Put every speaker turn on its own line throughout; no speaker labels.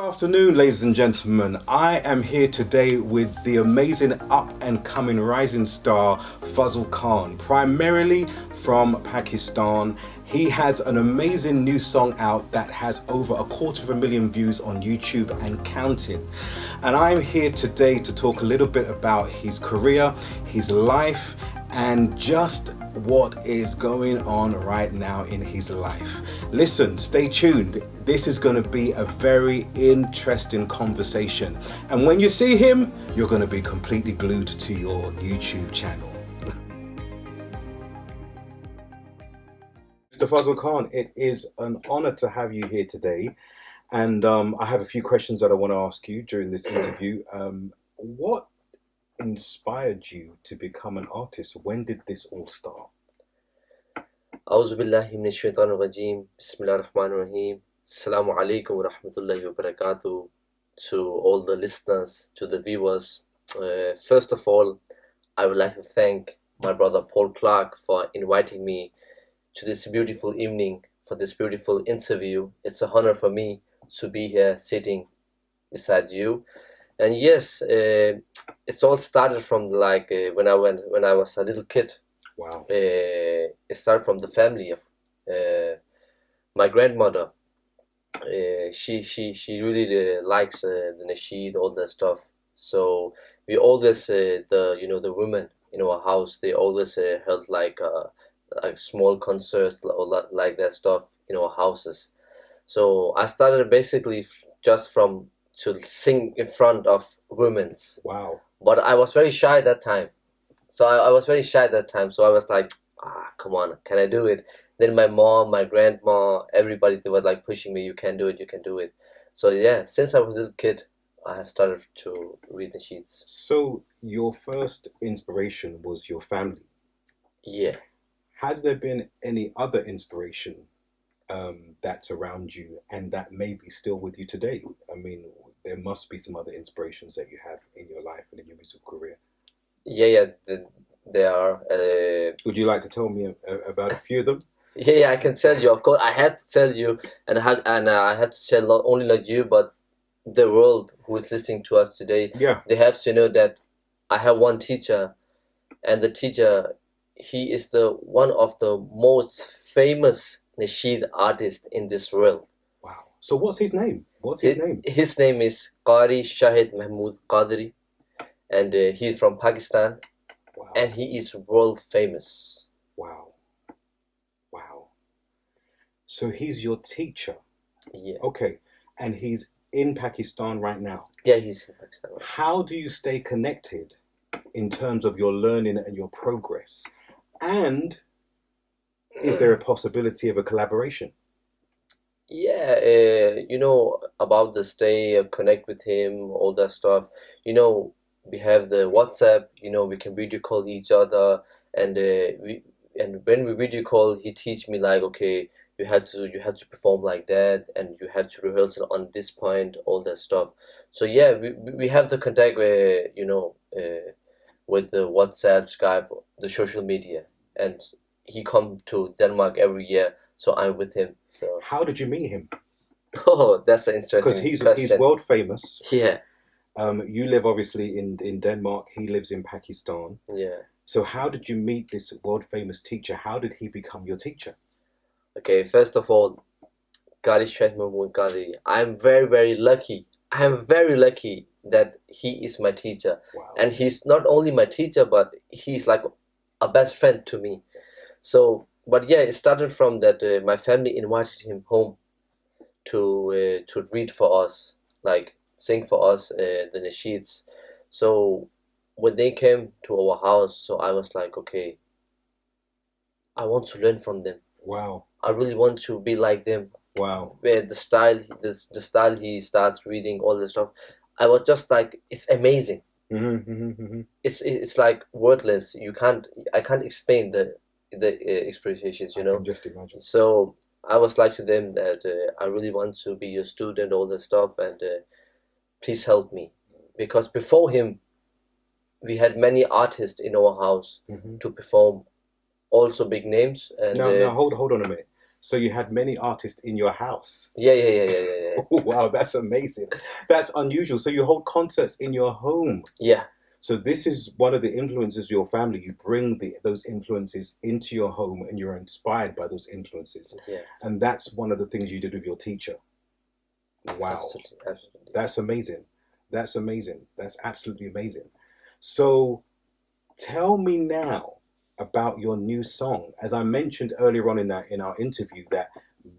Afternoon, ladies and gentlemen. I am here today with the amazing up and coming rising star Fazal Khan, primarily from Pakistan. He has an amazing new song out that has over 250,000 views on YouTube and counting. And I'm here today to talk a little bit about his career, his life, and just what is going on right now in his life. Listen, stay tuned. This is going to be a very interesting conversation. And when you see him, you're going to be completely glued to your YouTube channel. Mr. Fazal Khan, it is an honor to have you here today. And I have a few questions that I want to ask you during this interview. What inspired you to become an artist? When did this all start?
أعوذ بالله من الشيطان الرجيم بسم الله الرحمن الرحيم Assalamu alaikum wa rahmatullahi wa barakatuh to all the listeners, to the viewers. First of all, I would like to thank my brother Paul Clarke for inviting me to this beautiful evening, for this beautiful interview. It's an honor for me to be here sitting beside you. And yes, it's all started from when I was a little kid.
Wow.
It started from the family of my grandmother. She really likes the Nasheed, all that stuff. So we always the women in our house, they always held like small concerts or like that stuff in our houses. So I started basically just from to sing in front of women's.
Wow.
But I was very shy that time. So I was very shy that time. So I was like, come on, can I do it? Then my mom, my grandma, everybody, they were like pushing me, you can do it, you can do it. So yeah, since I was a little kid, I have started to read the sheets.
So your first inspiration was your family.
Yeah.
Has there been any other inspiration that's around you and that may be still with you today? I mean, there must be some other inspirations that you have in your life and in your musical career.
Yeah, there are.
Would you like to tell me about a few of them?
Yeah, I can tell you. Of course, I had to tell you, and I had to tell not you, but the world who is listening to us today.
Yeah.
They have to know that I have one teacher, and the teacher, he is the one of the most famous Nasheed artists in this world.
Wow. So what's his name? What's his name?
His name is Qari Shahid Mahmood Qadri, and he's from Pakistan.
Wow.
And he is world famous.
Wow. Wow. So he's your teacher.
Yeah.
Okay. And he's in Pakistan right now.
Yeah, he's in Pakistan.
How do you stay connected in terms of your learning and your progress? And is there a possibility of a collaboration?
Yeah, about the stay, connect with him, all that stuff. We have the WhatsApp. We can video call each other, and when we video call, he teach me like, okay, you have to perform like that, and you have to rehearse on this point, all that stuff. So yeah, we have the contact with the WhatsApp, Skype, the social media, and he come to Denmark every year, so I'm with him. So
how did you meet him?
Oh, that's an interesting
because he's world famous.
Yeah.
You live obviously in Denmark. He lives in Pakistan.
Yeah.
So how did you meet this world famous teacher? How did he become your teacher?
Okay, first of all, Qari Shahid Mahmood Qadri, I'm very, very lucky. I'm very lucky that he is my teacher.
Wow.
And he's not only my teacher, but he's like a best friend to me. So, but yeah, it started from that my family invited him home to read for us, like sing for us the nasheeds. So when they came to our house, so I was like, okay, I want to learn from them.
Wow.
I really want to be like them.
Wow.
Where the style he starts reading all this stuff, I was just like, it's amazing. It's like wordless. I can't explain the experiences,
I can just imagine.
So I was like to them that I really want to be your student, all that stuff, and please help me, because before him we had many artists in our house to perform, also big names. And
now hold on a minute. So you had many artists in your house.
Yeah.
Wow, that's amazing. That's unusual. So you hold concerts in your home.
Yeah,
So this is one of the influences of your family. You bring those influences into your home, and you're inspired by those influences.
yeah.
And that's one of the things you did with your teacher. Wow,
Absolutely.
that's amazing. That's amazing. That's absolutely amazing. So tell me now about your new song. As I mentioned earlier on in our interview, that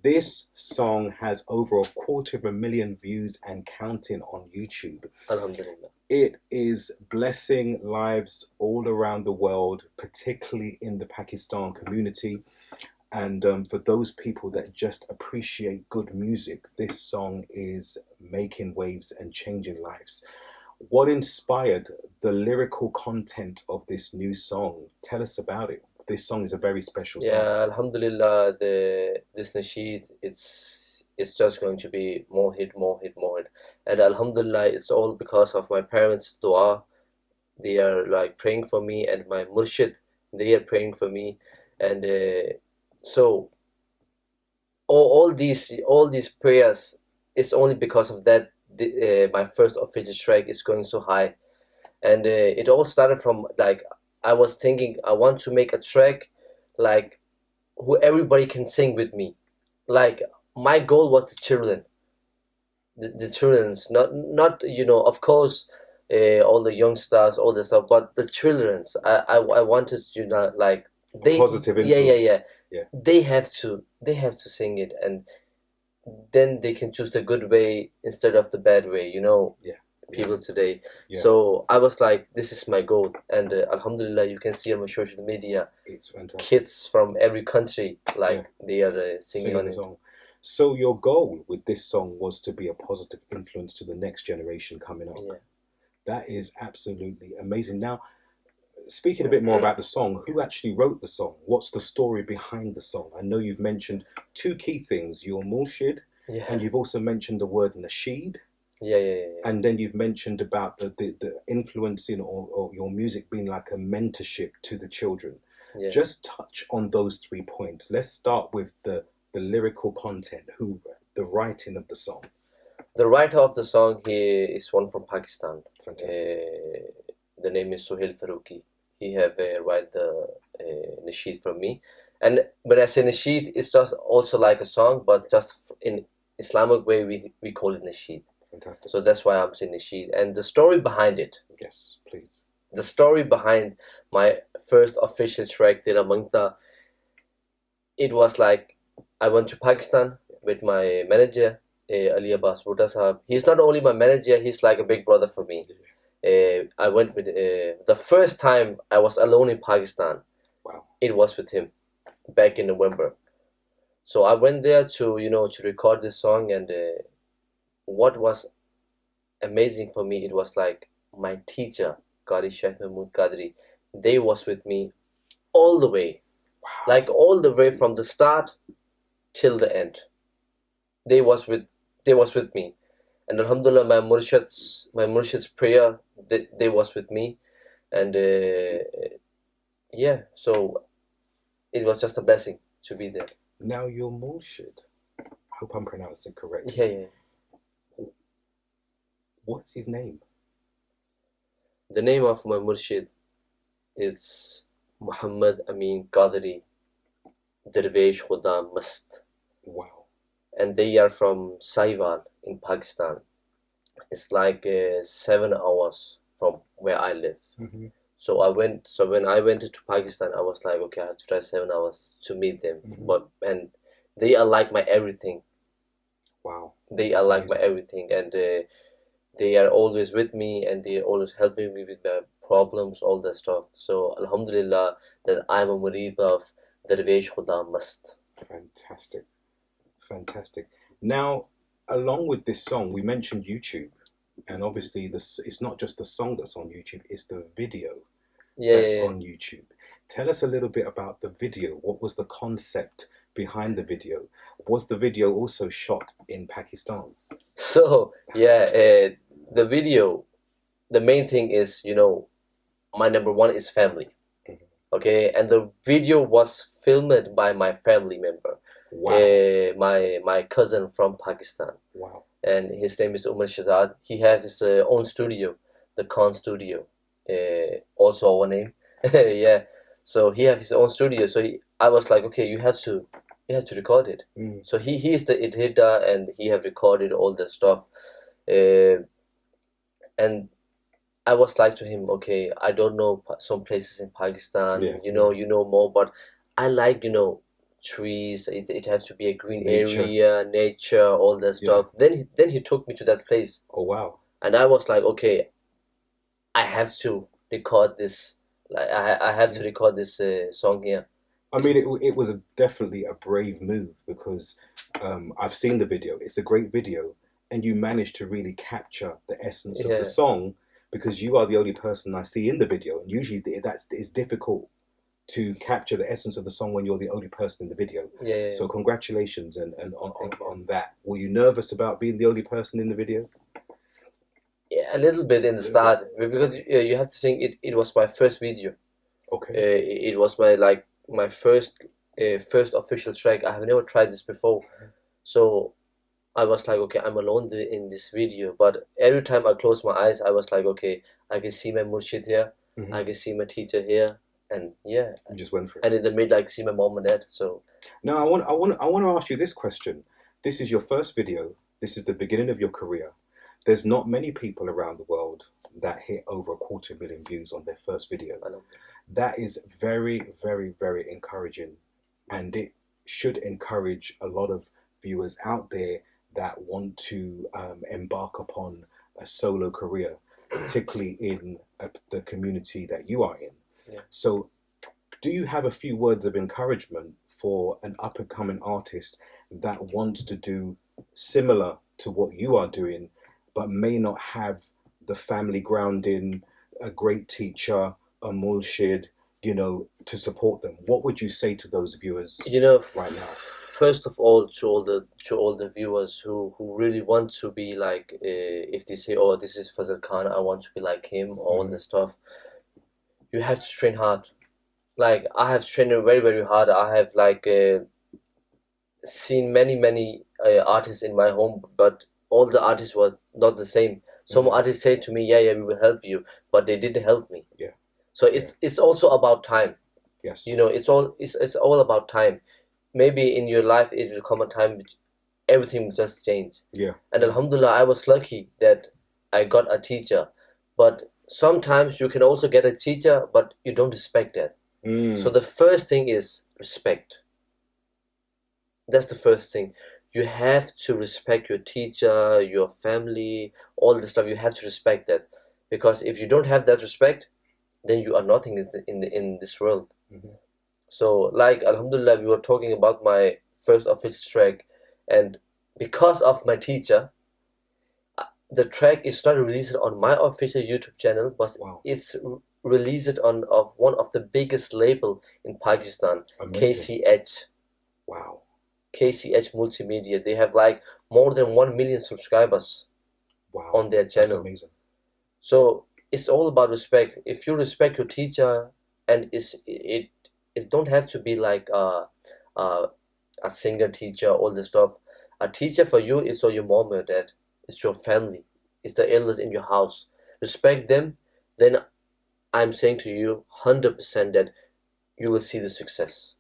this song has over 250,000 views and counting on YouTube.
Alhamdulillah.
It is blessing lives all around the world, particularly in the Pakistan community. And for those people that just appreciate good music, this song is making waves and changing lives. What inspired the lyrical content of this new song? Tell us about it. This song is a very special song.
Yeah, Alhamdulillah, this Nasheed, it's just going to be more hit, more hit, more hit. And Alhamdulillah, it's all because of my parents' dua. They are like praying for me, and my murshid, they are praying for me. And so all these prayers, it's only because of that my first official track is going so high. And it all started from like I was thinking I want to make a track like who everybody can sing with me. Like my goal was the children, the children's, not of course all the youngsters, all the stuff, but the children's. I wanted like they
Positive influence. Yeah.
they have to sing it, and then they can choose the good way instead of the bad way.
Yeah.
People today.
Yeah.
So I was like, this is my goal, and Alhamdulillah, you can see on my social media,
It's fantastic.
kids from every country, like they are singing on
the
it.
song. So your goal with this song was to be a positive influence to the next generation coming up.
Yeah.
That is absolutely amazing. Now, speaking a bit more about the song, who actually wrote the song? What's the story behind the song? I know you've mentioned two key things, your murshid,
Yeah.
and you've also mentioned the word Nasheed.
Yeah.
And then you've mentioned about the influencing or your music being like a mentorship to the children.
Yeah.
Just touch on those 3 points. Let's start with the lyrical content, the writing of the song.
The writer of the song, he is one from Pakistan.
Fantastic.
The name is Suhail Faruqi. He have write the Nasheed from me. And when I say Nasheed, it's just also like a song, but just in Islamic way, we call it Nasheed.
Fantastic.
So that's why I'm saying Nasheed. And the story behind it.
Yes, please.
The story behind my first official track, Tera Mangta, it was like I went to Pakistan with my manager, Ali Abbas Bhutta Sahab. He's not only my manager, he's like a big brother for me. I went with the first time I was alone in Pakistan.
Wow.
It was with him back in November. So I went there to record this song, and what was amazing for me, it was like my teacher, Qari Sheikh Mahmood Qadri, they was with me all the way.
Wow.
Like all the way from the start till the end. They was with me. And Alhamdulillah, my murshid's prayer, they was with me. And yeah, so it was just a blessing to be there.
Now your murshid, I hope I'm pronouncing it correctly.
Yeah.
What is his name?
The name of my murshid is Muhammad Amin Qadri Dervesh Khuda Mast.
Wow.
And they are from Saiwan in Pakistan. It's like 7 hours from where I live.
Mm-hmm.
So when I went to Pakistan, I was like, okay, I have to drive 7 hours to meet them.
Mm-hmm.
And they are like my everything.
Wow.
They are like my everything, and they are always with me, and they are always helping me with my problems, all that stuff. So Alhamdulillah that I'm a murid of Dervesh Khuda Mast.
Fantastic. Now, along with this song, we mentioned YouTube, and obviously it's not just the song that's on YouTube, it's the video that's on YouTube. Tell us a little bit about the video. What was the concept behind the video? Was the video also shot in Pakistan?
So the video, the main thing is, my number one is family.
Mm-hmm.
Okay, and the video was filmed by my family member,
Wow.
my cousin from Pakistan,
Wow.
and his name is Umar Shazad. He has his own studio, the Khan Studio, also our name. Yeah, so he has his own studio. So I was like, okay, you have to record it.
Mm.
So he's the editor, and he have recorded all the stuff, uh, and I was like to him, okay, I don't know some places in Pakistan,
Yeah.
you know more, but I like, trees. It has to be a green
Nature.
area, nature, all that
Yeah.
stuff. Then he took me to that place,
Oh wow.
and I was like, okay, I have to record this. Like I have to
Yeah.
record this song here.
I mean, it was definitely a brave move because I've seen the video. It's a great video, and you managed to really capture the essence of the
Yeah,
song because you are the only person I see in the video. And usually, it's difficult to capture the essence of the song when you're the only person in the video.
yeah, yeah, yeah.
So congratulations and
Thank you.
on that. Were you nervous about being the only person in the video?
Yeah, a little bit in the
A little bit.
start because you have to think it was my first video.
Okay.
It was my first official track. I have never tried this before, so I was like, okay, I'm alone in this video. But every time I close my eyes, I was like, okay, I can see my murshid here,
Hmm.
I can see my teacher here, and yeah,
You just went for it.
and in the middle, I can see my mom and dad. So
Now I want to ask you this question. This is your first video. This is the beginning of your career. There's not many people around the world that hit over 250,000 views on their first video.
I know.
That is very, very, very encouraging, and it should encourage a lot of viewers out there that want to embark upon a solo career, particularly in the community that you are in.
Yeah.
So do you have a few words of encouragement for an up and coming artist that wants to do similar to what you are doing, but may not have the family grounding, a great teacher, a mulshid, to support them? What would you say to those viewers right now?
First of all, to all the viewers who really want to be like, if they say, oh, this is Fazal Khan, I want to be like him, all
Mm-hmm.
the stuff, you have to train hard. Like I have trained very very hard. I have seen many artists in my home, but all the artists were not the same. Some
Mm-hmm.
artists say to me, yeah, we will help you, but they didn't help me.
Yeah.
So
Yeah.
it's also about time.
Yes.
It's all about time. Maybe in your life it will come a time everything will just change.
Yeah.
And Alhamdulillah, I was lucky that I got a teacher. But sometimes you can also get a teacher, but you don't respect that. So
Mm.
the first thing is respect. That's the first thing. You have to respect your teacher, your family, all the stuff. You have to respect that, because if you don't have that respect, then you are nothing in this world.
Mm-hmm.
So, like, Alhamdulillah, we were talking about my first official track, and because of my teacher, the track is not released on my official YouTube channel, but
Wow.
it's released on of one of the biggest label in Pakistan,
Amazing.
KCH.
Wow.
KCH Multimedia. They have like more than 1 million subscribers
Wow.
on their
That's
channel.
amazing.
So it's all about respect. If you respect your teacher, and it don't have to be like a single teacher, all this stuff. A teacher for you is for your mom or dad. It's your family. It's the elders in your house. Respect them. Then I'm saying to you 100% that you will see the success.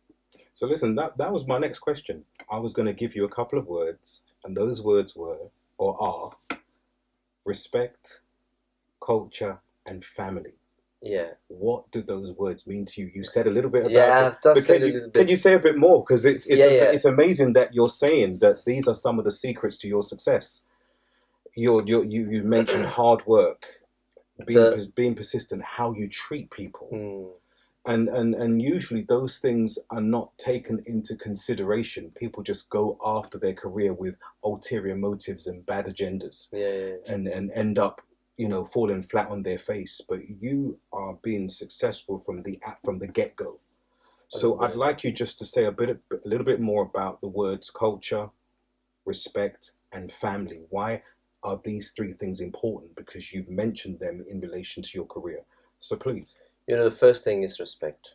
So listen, that was my next question. I was going to give you a couple of words, and those words were or are respect, culture, and family.
Yeah.
What do those words mean to you? You said a little bit about
Yeah,
it,
I've just
but
said a little bit.
can you say a bit more? Because
Yeah, yeah.
it's amazing that you're saying that these are some of the secrets to your success. You mentioned hard work, being persistent, how you treat people. And usually those things are not taken into consideration. People just go after their career with ulterior motives and bad agendas,
Yeah.
and end up, falling flat on their face. But you are being successful from the get go. So I'd like you just to say a little bit more about the words culture, respect, and family. Why are these three things important? Because you've mentioned them in relation to your career. So please.
The first thing is respect.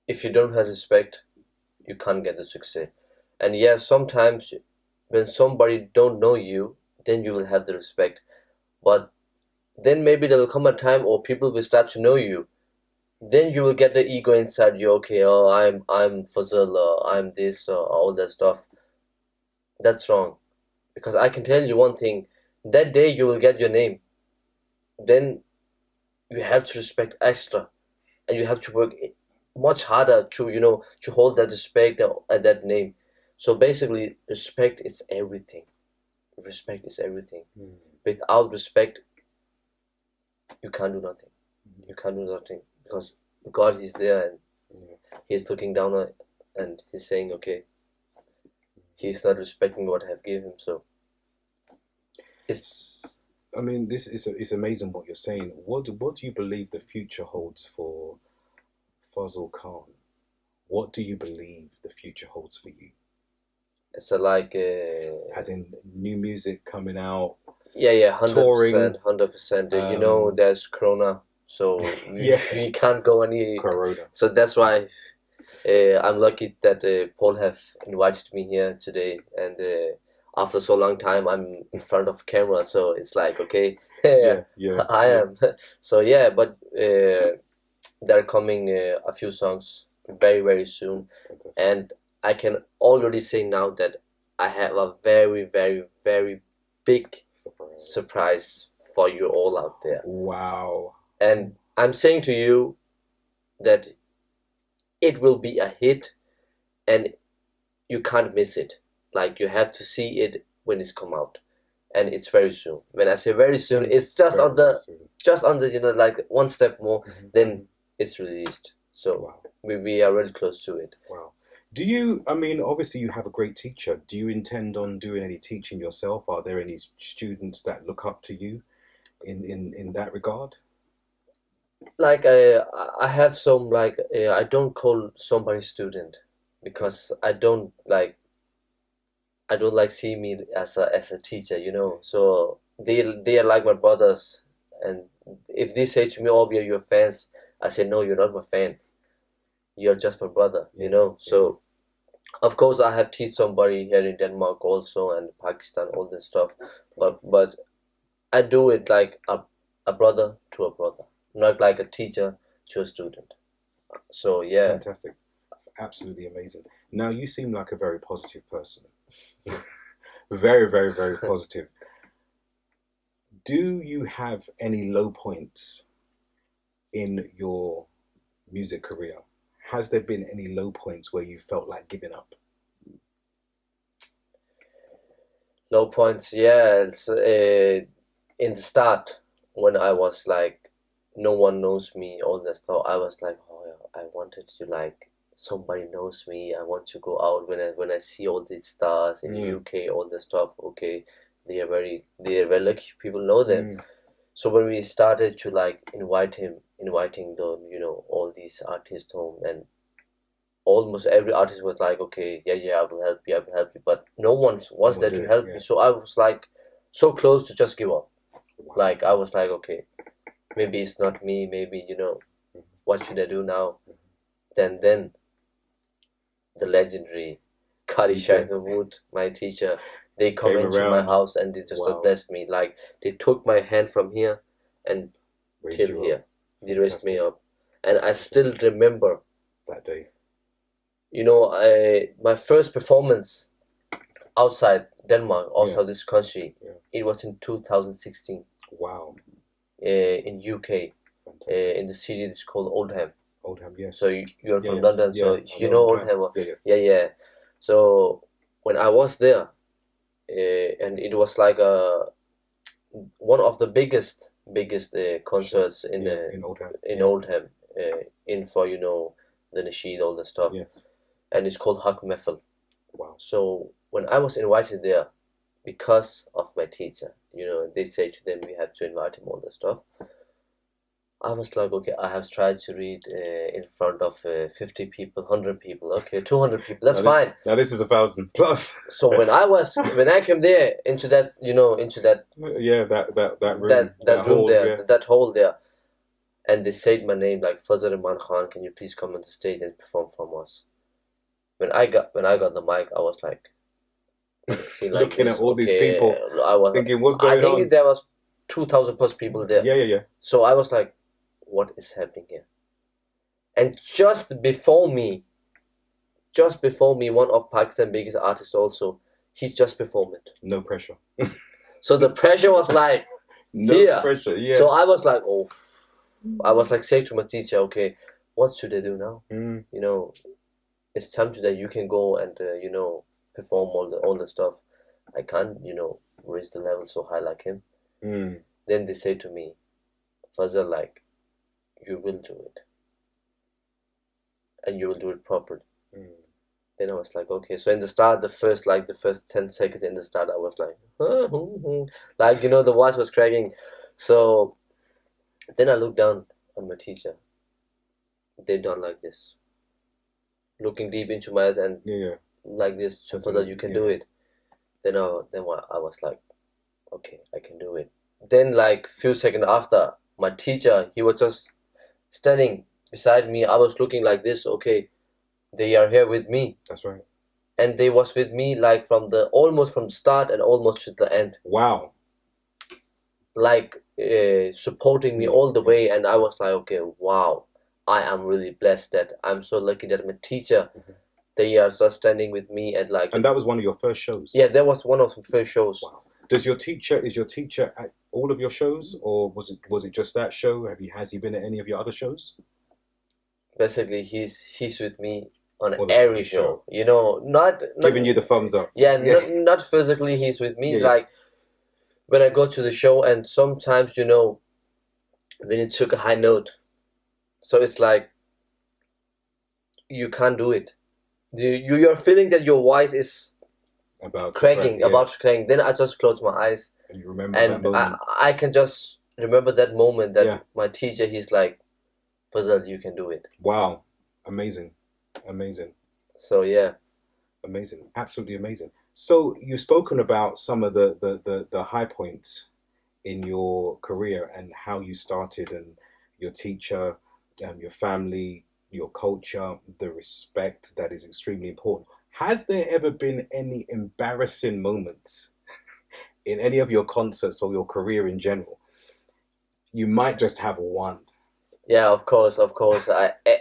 if you don't have respect, you can't get the success. And yeah, sometimes when somebody don't know you, then you will have the respect. But then maybe there will come a time or people will start to know you. Then you will get the ego inside you. Okay, oh, I'm Fazal, I'm this, all that stuff. That's wrong. Because I can tell you one thing: that day you will get your name. Then you have to respect extra, and you have to work much harder to to hold that respect at that name. So basically, respect is everything. Respect is everything. Without respect, you can't do nothing. You can't do nothing because God is there and He's looking down on, and He's saying, okay, He's not respecting what I have given Him. So it's.
I mean, this is it's amazing what you're saying. What do you believe the future holds for Fazal Khan? What do you believe the future holds for you?
It's like
as in new music coming out.
Yeah, 100%, 100%. You know, there's Corona, so we can't go any.
Corona.
So that's why I'm lucky that Paul have invited me here today, and after so long time I'm in front of camera, so it's like okay, I am. So yeah, but there are coming a few songs very very soon, and I can already say now that I have a very very very big surprise for you all out there.
Wow.
And I'm saying to you that it will be a hit and you can't miss it. Like, you have to see it when it's come out, and it's very soon. When I say very soon, it's just very, on the like one step more, then it's released. So we are really close to it.
Wow. Do you, I mean, obviously you have a great teacher. Do you intend on doing any teaching yourself? Are there any students that look up to you in that regard?
Like, I have some, like, I don't call somebody student because I don't like see me as a teacher, So they are like my brothers, and if they say to me, "Oh, we are your fans," I say, "No, you're not my fan. You're just my brother," So of course I have taught somebody here in Denmark also, and Pakistan, all this stuff, but I do it like a brother to a brother, not like a teacher to a student. So yeah.
Fantastic. Absolutely amazing. Now, you seem like a very positive person. Very, very, very positive. Do you have any low points in your music career? Has there been any low points where you felt like giving up?
Low points, yeah. It's in the start when I was like, no one knows me, all that stuff. I was like, oh yeah, I wanted to like somebody knows me. I want to go out when I see all these stars in UK, all the stuff. Okay, they are very lucky. People know them. So when we started to like inviting the all these artists home, and almost every artist was like, okay, yeah, I will help you, but no one was there to help me. So I was like so close to just give up. Like, I was like, okay, maybe it's not me. Maybe what should I do now? Then the legendary Kari Mahmood, my teacher, they come into my house and they just blessed me. Like, they took my hand from here and till here. They raised me up, and I still remember
that day.
My first performance outside Denmark, outside this country, it was in 2016.
Wow.
In UK, in the city that's called Oldham.
Oldham, yes.
So you're from London, so you know Oldham. Yeah. So when I was there, and it was like one of the biggest concerts in Oldham, in for the Nasheed, all the stuff.
Yes.
And it's called Hak Mefel.
Wow.
So when I was invited there, because of my teacher, they say to them, we have to invite him, all the stuff. I was like, okay, I have tried to read in front of 50 people, 100 people, okay, 200 people, that's fine.
Now this is 1,000 plus.
So when I came there into that
that room,
that room there, that hole there, and they said my name like, Fazal Rehman Khan, can you please come on the stage and perform from us? When I got the mic, I was like, like
looking
this,
at all these people, thinking, what's
I
going
think
on?
there was 2,000 plus people there.
Yeah.
So I was like, what is happening here? And just before me, one of Pakistan's biggest artists also, he just performed it.
No pressure.
So the pressure was like,
no
here.
pressure, yeah.
So I was like, oh, I was like saying to my teacher, okay, what should I do now? You know, it's time that you can go and, you know, perform all the stuff. I can't, you know, raise the level so high like him. Then they say to me, Fazal, like, you will do it. And you will do it properly. Then I was like, okay. So in the start, the first 10 seconds in the start, I was like, like, you know, the voice was cracking. So then I looked down on my teacher. They done like this, looking deep into my eyes and like this, so that you can do it. Then I was like, okay, I can do it. Then like few seconds after, my teacher, he was just standing beside me. I was looking like this, okay, they are here with me.
That's right.
And they was with me like almost from the start and almost to the end.
Wow.
Like supporting me all the way, and I was like, okay, wow, I am really blessed that I'm so lucky that my teacher, they are just standing with me and like.
And that was one of your first shows.
Yeah, that was one of the first shows.
Wow. Is your teacher at all of your shows, or was it just that show? Has he been at any of your other shows?
Basically, he's with me on every show. You know, not
giving you the thumbs up.
Yeah, not physically. He's with me. Like when I go to the show, and sometimes, you know, when you took a high note, so it's like you can't do it. You're feeling that your voice is
about
cracking. Then I just close my eyes
and you remember
and
that moment.
I can just remember that moment that my teacher, he's like, Fazal, you can do it.
Wow, amazing.
So yeah,
amazing, absolutely amazing. So you've spoken about some of the high points in your career and how you started, and your teacher, your family, your culture, the respect that is extremely important. Has there ever been any embarrassing moments in any of your concerts or your career in general? You might just have one.
Yeah, of course.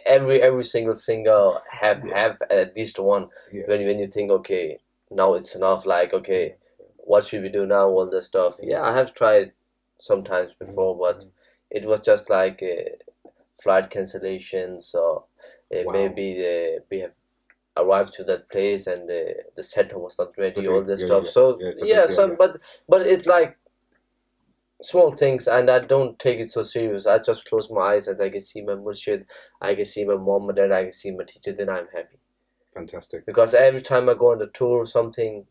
Every single singer have at least one. When you think, okay, now it's enough. Like, okay, what should we do now? All this stuff. Yeah, I have tried sometimes before, but it was just like flight cancellations, or maybe we have arrived to that place and the center was not ready. All this stuff. So but it's like small things, and I don't take it so serious. I just close my eyes and I can see my murshid, I can see my mom and dad, I can see my teacher, then I'm happy.
Fantastic.
Because every time I go on the tour or something,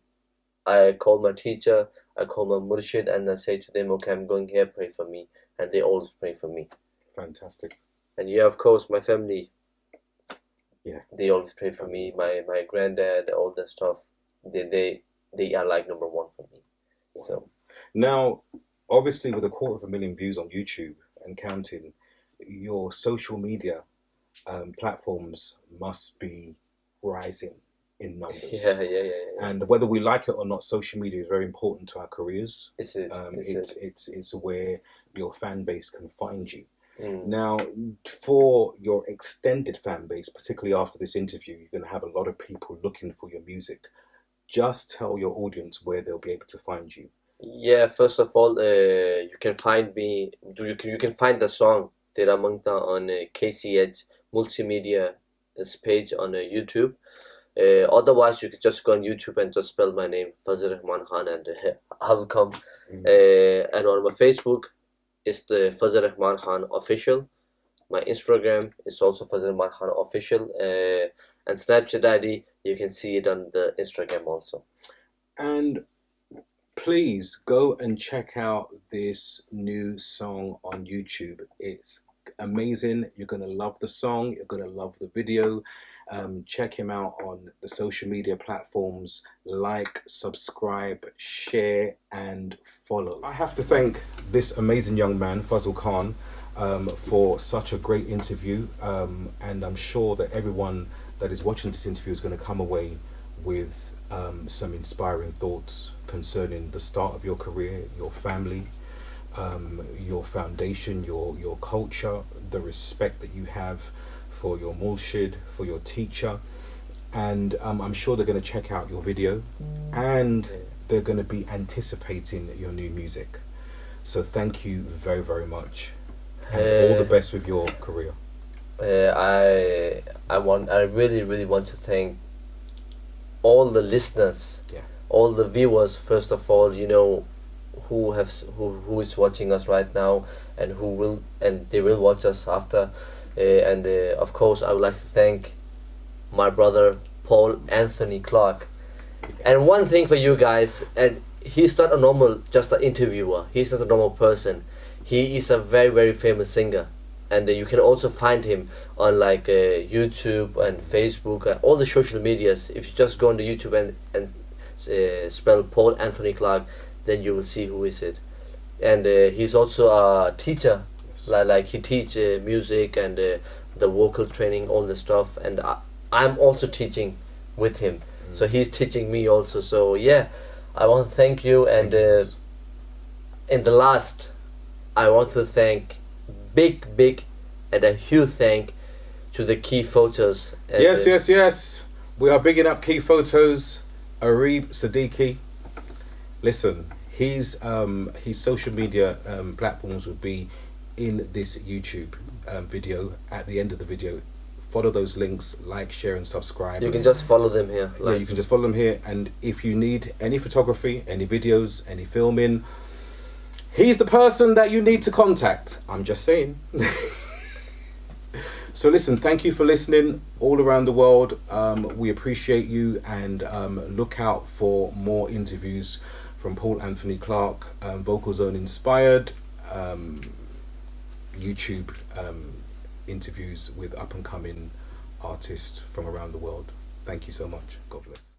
I call my teacher, I call my murshid, and I say to them, okay, I'm going here, pray for me. And they always pray for me.
Fantastic.
And yeah, of course, my family, they always pray for me. My granddad, all that stuff, they are like number one for me. Wow. So
now, obviously, with 250,000 views on YouTube and counting, your social media platforms must be rising in numbers.
Yeah.
And whether we like it or not, social media is very important to our careers.
It's
where your fan base can find you. Now, for your extended fan base, particularly after this interview, you're going to have a lot of people looking for your music. Just tell your audience where they'll be able to find you.
Yeah, first of all, you can find me. You can find the song Tera Mangta on KCH Multimedia page on YouTube. Otherwise, you could just go on YouTube and just spell my name, Fazal Rehman Khan, and I'll come. And on my Facebook, it's the Fazal Rehman Khan official. My Instagram is also Fazal Rehman Khan official. And Snapchat ID, you can see it on the Instagram also.
And please go and check out this new song on YouTube. It's amazing. You're going to love the song. You're going to love the video. Check him out on the social media platforms. Like, subscribe, share, and follow. I have to thank this amazing young man, Fazal Khan, for such a great interview. And I'm sure that everyone that is watching this interview is going to come away with some inspiring thoughts concerning the start of your career, your family, your foundation, your culture, the respect that you have for your murshid, for your teacher. And I'm sure they're going to check out your video, and they're going to be anticipating your new music. So thank you very, very much, and all the best with your career.
I really want to thank all the listeners,
Yeah.
all the viewers. First of all, who is watching us right now, and they will watch us after. And of course, I would like to thank my brother Paul Anthony Clarke. And one thing for you guys, and he's not a normal, just an interviewer. He's not a normal person. He is a very famous singer, and you can also find him on like YouTube and Facebook, all the social medias. If you just go on the YouTube and spell Paul Anthony Clarke, then you will see who is it. And he's also a teacher.
Yes.
Like he teach music and the vocal training, all the stuff. And I'm also teaching with him. So he's teaching me also. So yeah, I want to thank you. And in the last, I want to thank big and a huge thank to the Key Photos. And
Yes. We are bigging up Key Photos, Arib Siddiqui. Listen, his social media platforms will be in this YouTube video at the end of the video. Follow those links, like, share, and subscribe.
You can just follow them here.
Yeah, you can just follow them here. And if you need any photography, any videos, any filming, he's the person that you need to contact. I'm just saying. So listen, thank you for listening all around the world. We appreciate you, and look out for more interviews from Paul Anthony Clarke, Vocal Zone inspired YouTube interviews with up and coming artists from around the world. Thank you so much. God bless.